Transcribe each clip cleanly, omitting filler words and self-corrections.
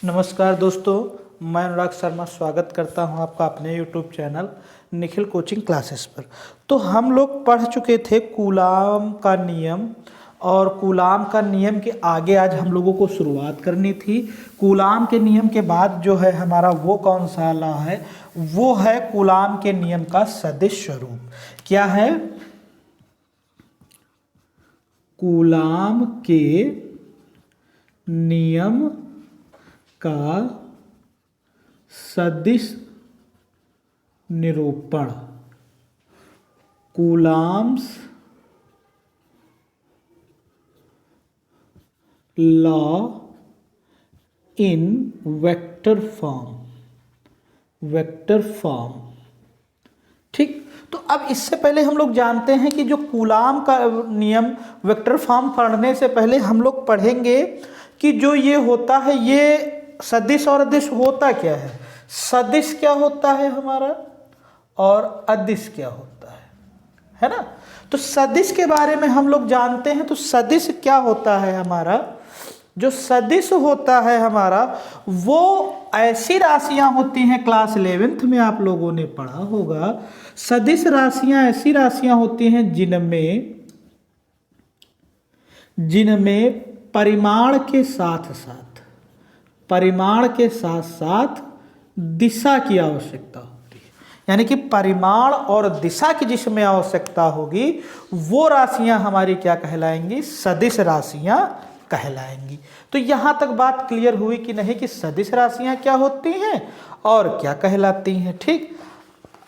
नमस्कार दोस्तों, मैं अनुराग शर्मा स्वागत करता हूं आपका अपने YouTube channel Nikhil coaching classes पर। तो हम लोग पढ़ चुके थे कूलाम का नियम, और कूलाम का नियम के आगे आज हम लोगों को शुरुआत करनी थी। कूलाम के नियम के बाद जो है हमारा वो कौन सा लॉ है, वो है कूलाम के नियम का सदिश स्वरूप। क्या है? कूलाम के नियम का सदिश निरूपण। Coulombs law in vector form. Vector form, ठीक। तो अब इससे पहले हम लोग जानते हैं कि जो कूलाम का नियम वेक्टर फॉर्म पढ़ने से पहले हम लोग पढ़ेंगे कि जो ये होता है, ये सदिश और अदिश होता क्या है। सदिश क्या होता है हमारा, और अदिश क्या होता है ना। तो सदिश के बारे में हम लोग जानते हैं। तो सदिश क्या होता है हमारा, जो सदिश होता है हमारा, वो ऐसी राशियां होती हैं, क्लास 11th में आप लोगों ने पढ़ा होगा। सदिश राशियां ऐसी राशियां होती हैं जिनमें परिमाण के साथ साथ दिशा की आवश्यकता होती है। यानी कि परिमाण और दिशा की जिसमें आवश्यकता होगी वो राशियां हमारी क्या कहलाएंगी, सदिश राशियां कहलाएंगी। तो यहां तक बात क्लियर हुई कि नहीं, कि सदिश राशियां क्या होती हैं और क्या कहलाती हैं, ठीक।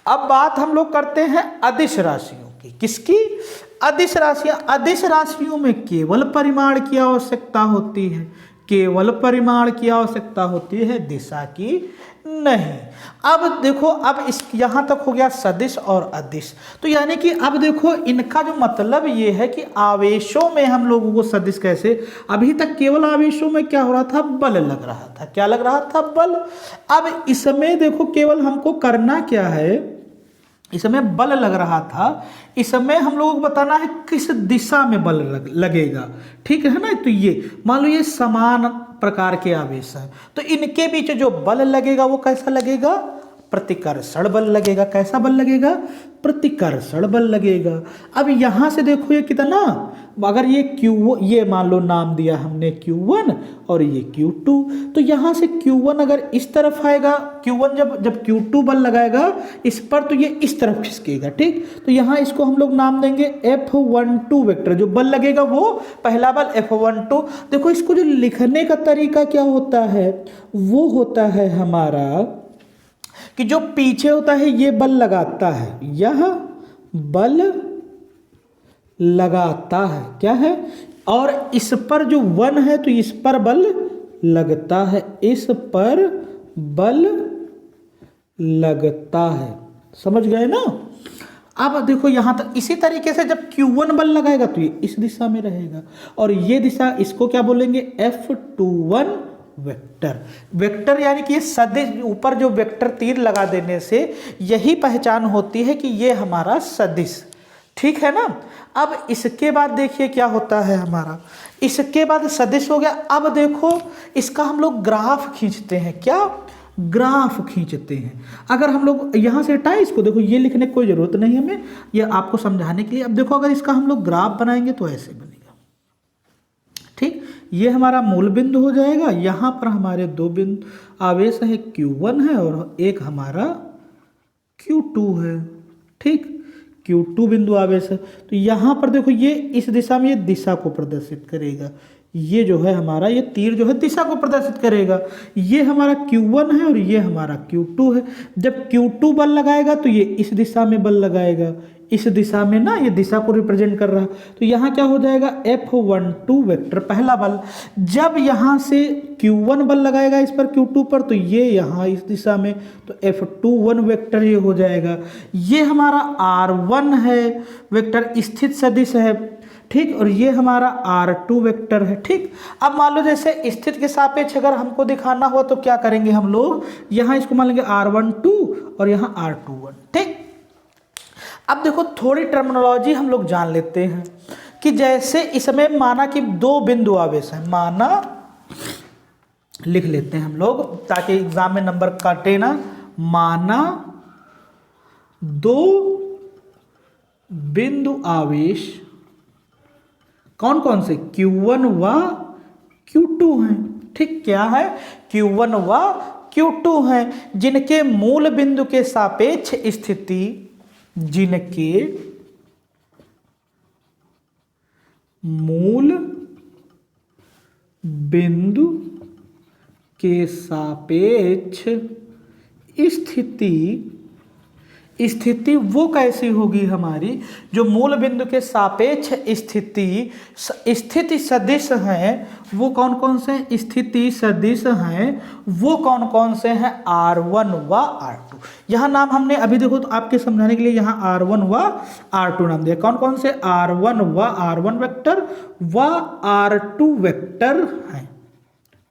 अब बात हम लोग करते हैं अदिश राशियों की। किसकी? अदिश राशियां। अदिश राशियों में केवल परिमाण की आवश्यकता होती है, केवल परिमाण की आवश्यकता होती है, दिशा की नहीं। अब देखो, अब इस यहां तक हो गया सदिश और अदिश। तो यानी कि अब देखो, इनका जो मतलब ये है कि आवेशों में हम लोगों को सदिश कैसे, अभी तक केवल आवेशों में क्या हो रहा था, बल लग रहा था। क्या लग रहा था? बल। अब इसमें देखो, केवल हमको करना क्या है, इसमें बल लग रहा था, इसमें हम लोगों को बताना है किस दिशा में बल लगेगा, ठीक है ना। तो ये मान लो ये समान प्रकार के आवेश हैं, तो इनके बीच जो बल लगेगा वो कैसा लगेगा, प्रतिकर्षण बल लगेगा। कैसा बल लगेगा? प्रतिकर्षण बल लगेगा। अब यहां से देखो ये कितना, अगर ये ये मान लो नाम दिया हमने Q1 और ये Q2, तो यहां से Q1 अगर इस तरफ आएगा, Q1 जब Q2 बल लगाएगा इस पर, तो ये इस तरफ खिसकेगा, ठीक। तो यहां इसको हम लोग नाम देंगे F12 वेक्टर। जो बल लगेगा वो पहला बल F12। देखो, इसको जो लिखने का तरीका क्या होता है, वो होता है हमारा कि जो पीछे होता है ये बल लगाता है, यह बल लगाता है, क्या है, और इस पर जो 1 है तो इस पर बल लगता है, इस पर बल लगता है। समझ गए ना। अब देखो यहां तक इसी तरीके से जब Q1 बल लगाएगा तो ये इस दिशा में रहेगा, और ये दिशा, इसको क्या बोलेंगे, F21 वेक्टर। वेक्टर यानी कि ये सदिश, ऊपर जो वेक्टर तीर लगा देने से यही पहचान होती है कि ये हमारा सदिश, ठीक है ना। अब इसके बाद देखिए क्या होता है हमारा, इसके बाद सदिश हो गया। अब देखो, इसका हम लोग ग्राफ खींचते हैं। क्या? ग्राफ खींचते हैं। अगर हम लोग यहां से हटाएं इसको, देखो ये लिखने की कोई जरूरत नहीं है हमें, ये आपको समझाने के लिए। अब देखो, अगर इसका हम लोग ग्राफ बनाएंगे तो ऐसे बनेगा, ठीक। ये हमारा मूल बिंदु हो जाएगा, यहां पर हमारे दो बिंदु आवेश है, Q1 है और एक हमारा Q2 है, ठीक। Q2 बिंदु आवेश है। तो यहां पर देखो, ये इस दिशा में ये दिशा को प्रदर्शित करेगा। ये जो है हमारा, ये तीर जो है दिशा को प्रदर्शित करेगा। ये हमारा Q1 है और ये हमारा Q2 है। जब Q2 बल लगाएगा तो ये इस दिशा में बल लगाएगा, इस दिशा में ना, ये दिशा को रिप्रेजेंट कर रहा है। तो यहाँ क्या हो जाएगा, F12 वेक्टर, पहला बल। जब यहाँ से Q1 बल लगाएगा इस पर, Q2 पर, तो ये यहाँ इस दिशा में, तो F21 वेक्टर ये हो जाएगा। ये हमारा R1 है वेक्टर, स्थित सदिश है, ठीक। और ये हमारा R2 वेक्टर है, ठीक। अब मान लो जैसे स्थित के सापेक्ष अगर हमको दिखाना हो तो क्या करेंगे हम लोग, यहाँ इसको मान लेंगे R12 और यहाँ R21, ठीक। अब देखो, थोड़ी टर्मिनोलॉजी हम लोग जान लेते हैं कि जैसे इसमें माना कि दो बिंदु आवेश है, माना लिख लेते हैं हम लोग ताकि एग्जाम में नंबर काटे ना। माना दो बिंदु आवेश कौन कौन से, Q1 व Q2 हैं। ठीक, क्या है, Q1 व Q2 हैं, जिनके मूल बिंदु के सापेक्ष स्थिति, जिनके मूल बिंदु के सापेक्ष स्थिति वो कैसी होगी हमारी, जो मूल बिंदु के सापेक्ष स्थिति सदिश हैं, वो कौन कौन से स्थिति सदिश हैं, वो कौन कौन से हैं, R1 व R2। यहाँ नाम हमने अभी देखो तो आपके समझाने के लिए यहाँ R1 व R2 नाम दिया। कौन कौन से, R1 व R1 वेक्टर व R2 वेक्टर हैं।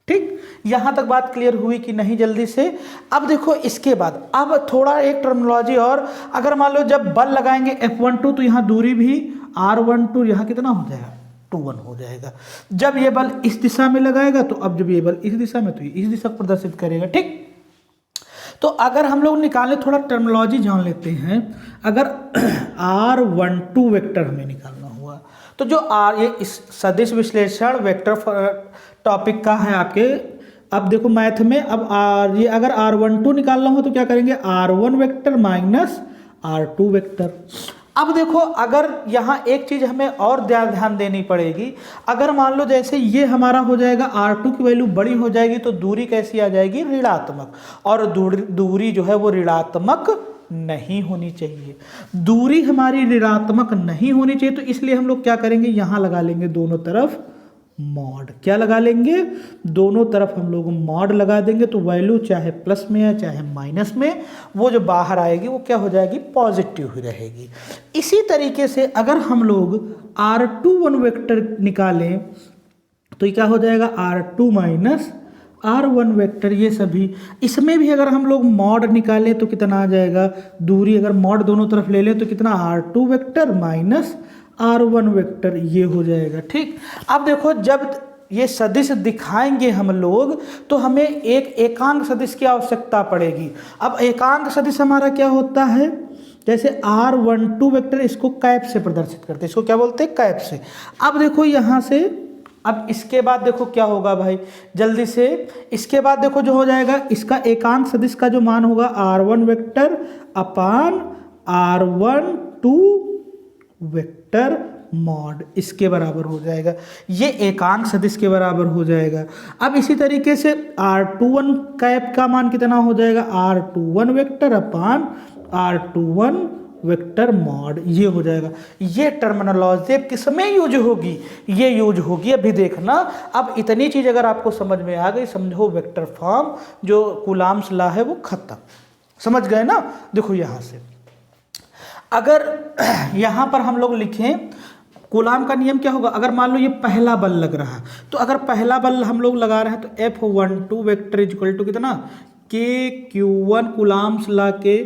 ठीक, यहां तक बात क्लियर हुई कि नहीं जल्दी से। अब देखो इसके बाद अब थोड़ा एक टर्मिनोलॉजी और, अगर मान लो जब बल लगाएंगे F12 तो यहाँ दूरी भी R12 यहाँ कितना हो जाएगा, 2 1 हो जाएगा। जब ये बल इस दिशा में लगाएगा तो अब जब ये बल इस दिशा में तो ये इस दिशा को प्रदर्शित करेगा। ठीक, तो अगर हम लोग निकालें, थोड़ा टर्मिनोलॉजी जान लेते हैं। अगर R12 वेक्टर हमें निकालना हुआ तो जो ये इस सदिश विश्लेषण वेक्टर टॉपिक का है आपके। अब देखो मैथ में अब ये अगर R12 निकालना हो तो क्या करेंगे, R1 vector minus R2 vector. अब देखो अगर यहाँ एक चीज हमें और ध्यान देनी पड़ेगी। अगर मान लो जैसे ये हमारा हो जाएगा, R2 की वैल्यू बड़ी हो जाएगी तो दूरी कैसी आ जाएगी, ऋणात्मक, और दूरी जो है वो ऋणात्मक नहीं होनी चाहिए। दूरी हमारी ऋणात्मक नहीं होनी चाहिए, तो इसलिए हम लोग क्या करेंगे, यहाँ लगा लेंगे दोनों तरफ मॉड। क्या लगा लेंगे, दोनों तरफ हम लोग मॉड लगा देंगे, तो वैल्यू चाहे प्लस में है चाहे माइनस में, वो जो बाहर आएगी वो क्या हो जाएगी, पॉजिटिव ही रहेगी। इसी तरीके से अगर हम लोग R21 वेक्टर निकालें तो ये क्या हो जाएगा, R2 माइनस R1 वेक्टर। ये सभी इसमें भी अगर हम लोग मॉड निकालें तो कितना आ जाएगा, दूरी अगर मॉड दोनों तरफ ले लें तो कितना, R2 vector minus R1 vector, ये हो जाएगा। ठीक, अब देखो जब ये सदिश दिखाएंगे हम लोग तो हमें एक एकांक सदिश की आवश्यकता पड़ेगी। अब एकांक सदिश हमारा क्या होता है, जैसे R12 वेक्टर, इसको कैप से प्रदर्शित करते हैं, इसको क्या बोलते हैं, कैप से। अब देखो यहाँ से, अब इसके बाद देखो क्या होगा भाई, जल्दी से इसके बाद देखो जो हो जाएगा, इसका एकांक सदिश का जो मान होगा R1 वेक्टर अपान R12 वेक्टर मॉड, इसके बराबर हो जाएगा। ये एकांक सदिश के बराबर हो जाएगा। अब इसी तरीके से R21 कैप का मान कितना हो जाएगा, R21 वेक्टर अपान R21 वेक्टर मॉड, ये हो जाएगा। ये टर्मिनोलॉजी किस में यूज होगी, ये यूज होगी, अभी देखना। अब इतनी चीज अगर आपको समझ में आ गई, समझो वेक्टर फॉर्म जो कूलॉम्स लॉ है वो खत्म, समझ गए ना। देखो यहां से अगर यहां पर हम लोग लिखें कूलॉम का नियम क्या होगा, अगर मान लो ये पहला बल लग रहा है, तो अगर पहला बल हम लोग लगा रहे हैं तो F12 vector is equal to कितना, KQ1 कूलॉम्स लॉ के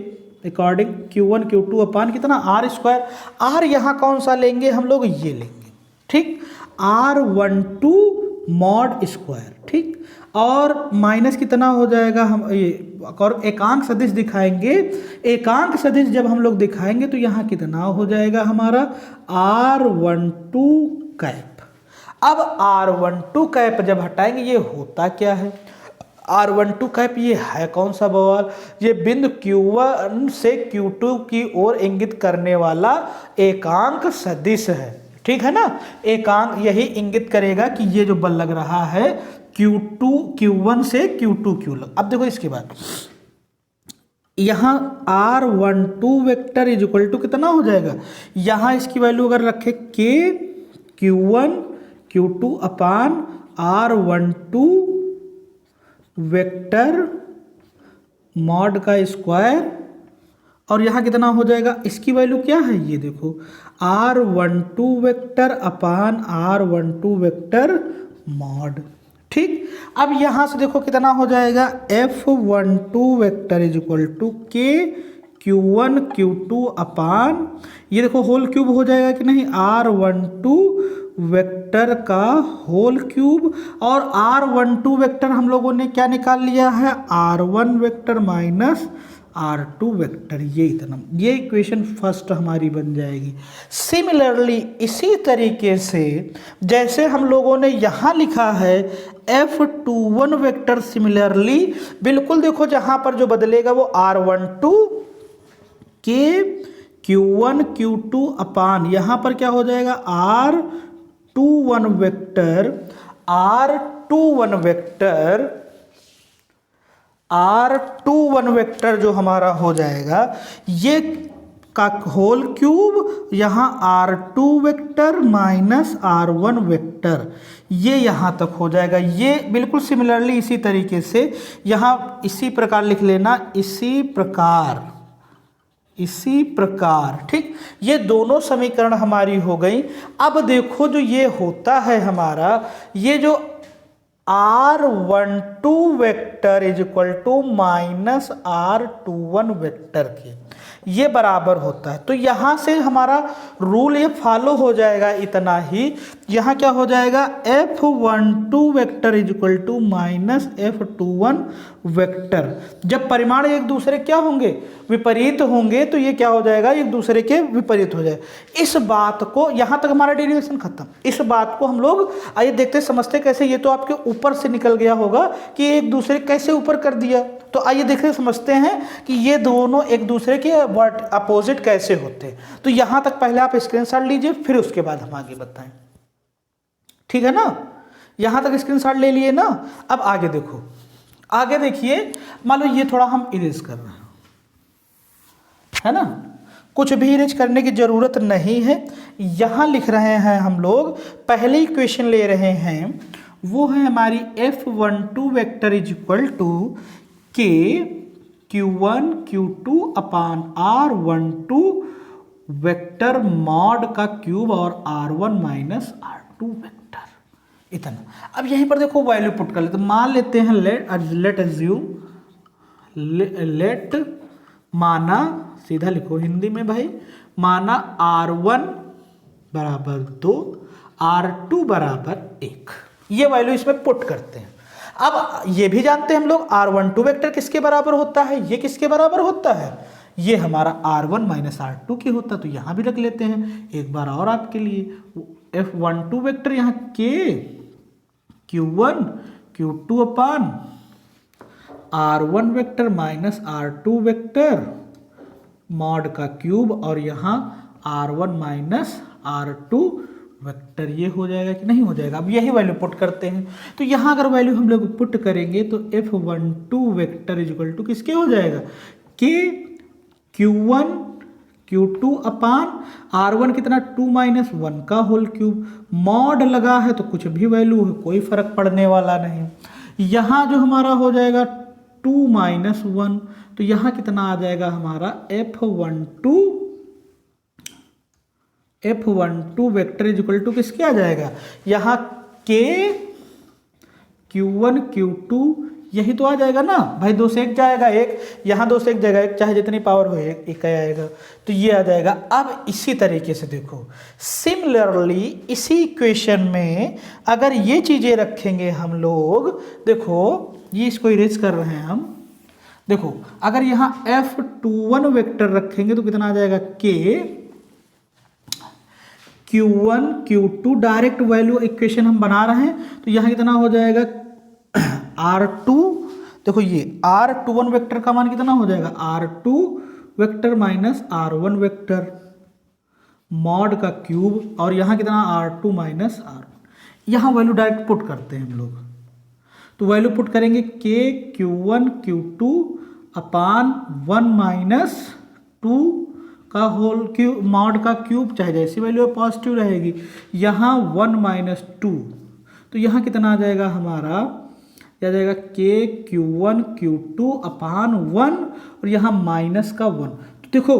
अकॉर्डिंग Q1 Q2 अपान कितना, R²। R यहाँ कौन सा लेंगे हम लोग, ये लेंगे। ठीक, R12 मॉड स्क्वायर। ठीक, और माइनस कितना हो जाएगा, हम ये और एकांक सदिश दिखाएंगे। एकांक सदिश जब हम लोग दिखाएंगे तो यहाँ कितना हो जाएगा हमारा, R12 कैप। अब R12 कैप जब हटाएंगे, ये होता क्या है, R12 कैप ये है कौन सा बवाल, ये बिंदु Q1 से Q2 की ओर इंगित करने वाला एकांक सदिश है। ठीक है ना, एकांक यही इंगित करेगा कि ये जो बल लग रहा है Q1 से Q2 Q लग। अब देखो इसके बाद यहाँ R12 vector is equal to कितना हो जाएगा, यहाँ इसकी वैल्यू अगर रखे Q1 Q2 अपान R12 वेक्टर मॉड का स्क्वायर, और यहाँ कितना हो जाएगा, इसकी वैल्यू क्या है, ये देखो R12 वेक्टर अपान R12 वेक्टर मॉड। ठीक, अब यहाँ से देखो कितना हो जाएगा, F12 vector is equal to Q1 Q2 upon ये देखो होल क्यूब हो जाएगा कि नहीं, R12 वेक्टर का होल क्यूब, और R12 वेक्टर हम लोगों ने क्या निकाल लिया है, R1 vector minus R2 vector, ये इतना, ये इक्वेशन फर्स्ट हमारी बन जाएगी। सिमिलरली इसी तरीके से जैसे हम लोगों ने यहाँ लिखा है F21 वेक्टर, सिमिलरली बिल्कुल देखो जहाँ पर जो बदलेगा वो R12 के Q1 Q2 अपान यहाँ पर क्या हो जाएगा R21 वेक्टर, R21 वेक्टर जो हमारा हो जाएगा ये का होल क्यूब, यहाँ R2 vector minus R1 vector, ये यहाँ तक हो जाएगा। ये बिल्कुल सिमिलरली इसी तरीके से यहाँ इसी प्रकार लिख लेना, इसी प्रकार, ठीक। ये दोनों समीकरण हमारी हो गई। अब देखो जो ये होता है हमारा, ये जो R12 vector is equal to minus R21 vector के, ये बराबर होता है। तो यहाँ से हमारा रूल ये फॉलो हो जाएगा, इतना ही। यहाँ क्या हो जाएगा, F12 vector is equal to minus F21 vector. जब परिमाण एक दूसरे क्या होंगे, विपरीत होंगे, तो ये क्या हो जाएगा, एक दूसरे के विपरीत हो जाए। इस बात को, यहाँ तक हमारा डेरिवेशन खत्म। इस बात को हम लोग आइए देखते समझते कैसे। ये तो आपके ऊपर से निकल गया होगा कि एक दूसरे कैसे ऊपर कर दिया, तो आइए देखते समझते हैं कि ये दोनों एक दूसरे के अपोजिट कैसे होते हैं। तो यहाँ तक पहले आप स्क्रीनशॉट लीजिए, फिर उसके बाद हम आगे बताएं, ठीक है ना। यहाँ तक स्क्रीनशॉट ले लिए ना। अब आगे देखो, आगे देखिए, मान लो ये थोड़ा हम इरेज कर रहे हैं, है ना, कुछ भी इरेज करने की जरूरत नहीं है। यहाँ लिख रहे हैं हम लोग, पहले इक्वेशन ले रहे हैं, वो है हमारी F12 vector is equal to के Q1 Q2 अपान R12 वेक्टर मॉड का क्यूब और R1 माइनस R2 वेक्टर, इतना। अब यहीं पर देखो वैल्यू पुट कर लेते, मान लेते हैं लेट अज्यूम, लेट माना, सीधा लिखो हिंदी में भाई, माना R1 बराबर 2, R2 बराबर 1, ये वैल्यू इसमें पुट करते हैं। अब ये भी जानते हैं हम लोग R12 वेक्टर किसके बराबर होता है, ये किसके बराबर होता है, ये हमारा R1 माइनस R2 के होता है। तो यहाँ भी रख लेते हैं एक बार और आपके लिए। F12 वेक्टर यहाँ के Q1 Q2 अपान R1 vector minus R2 vector mod का क्यूब, और यहाँ R1 माइनस R2 वेक्टर, ये हो जाएगा कि नहीं हो जाएगा। अब यही वैल्यू पुट करते हैं। तो यहाँ अगर वैल्यू हम लोग पुट करेंगे तो F12 vector is equal to किसके हो जाएगा, के Q1 Q2 अपान R1 कितना 2 माइनस 1 का होल क्यूब, मॉड लगा है तो कुछ भी वैल्यू है, कोई फर्क पड़ने वाला नहीं। यहाँ जो हमारा हो जाएगा 2 माइनस 1, तो यहाँ कितना आ जाएगा हमारा F12 vector is equal to किसके आ जाएगा, यहाँ के Q1 Q2, यही तो आ जाएगा ना भाई, 2 से 1 जाएगा 1, यहाँ 2 से 1 जाएगा 1, चाहे जितनी पावर हो 1 आएगा, तो ये आ जाएगा। अब इसी तरीके से देखो, सिमिलरली इसी इक्वेशन में अगर ये चीज़ें रखेंगे हम लोग, देखो ये इसको इरेज कर रहे हैं हम, देखो अगर यहाँ F21 वेक्टर रखेंगे तो कितना आ जाएगा, के Q1 Q2, direct value equation हम बना रहे हैं, तो यहाँ कितना हो जाएगा R2, देखो ये R21 वेक्टर का मान कितना हो जाएगा, R2 vector minus R1 vector mod का क्यूब, और यहाँ कितना R2 माइनस R1। यहाँ वैल्यू डायरेक्ट पुट करते हैं हम लोग, तो वैल्यू पुट करेंगे के Q1 Q2 अपान 1 माइनस 2 का होल क्यूब मॉड का क्यूब, चाहे जैसी वैल्यू पॉजिटिव रहेगी, यहाँ 1 माइनस 2, तो यहाँ कितना आ जाएगा हमारा, आ जाएगा के Q1 Q2 अपान 1, और यहाँ माइनस का 1। तो देखो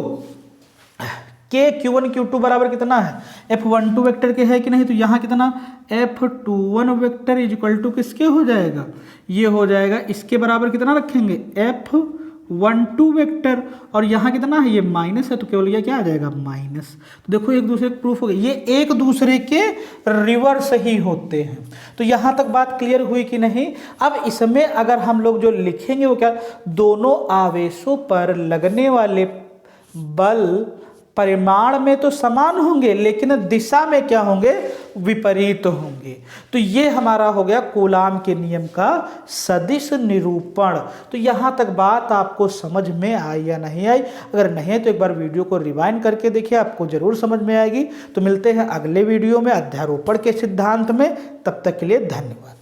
के Q1 Q2 बराबर कितना है, F12 वेक्टर के है कि नहीं, तो यहाँ कितना F21 vector is equal to किसके हो जाएगा, ये हो जाएगा, इसके बराबर कितना रखेंगे, 1 2 वेक्टर, और यहाँ कितना है, ये माइनस है, तो केवल ये क्या आ जाएगा, माइनस। तो देखो एक दूसरे के प्रूफ हो गए, ये एक दूसरे के रिवर्स ही होते हैं। तो यहाँ तक बात क्लियर हुई कि नहीं। अब इसमें अगर हम लोग जो लिखेंगे वो क्या, दोनों आवेशों पर लगने वाले बल परिमाण में तो समान होंगे लेकिन दिशा में क्या होंगे, विपरीत होंगे। तो ये हमारा हो गया कूलाम के नियम का सदिश निरूपण। तो यहाँ तक बात आपको समझ में आई या नहीं आई? अगर नहीं है तो एक बार वीडियो को रिवाइंड करके देखिए, आपको जरूर समझ में आएगी। तो मिलते हैं अगले वीडियो में अध्यारोपण के सिद्धांत में, तब तक के लिए धन्यवाद।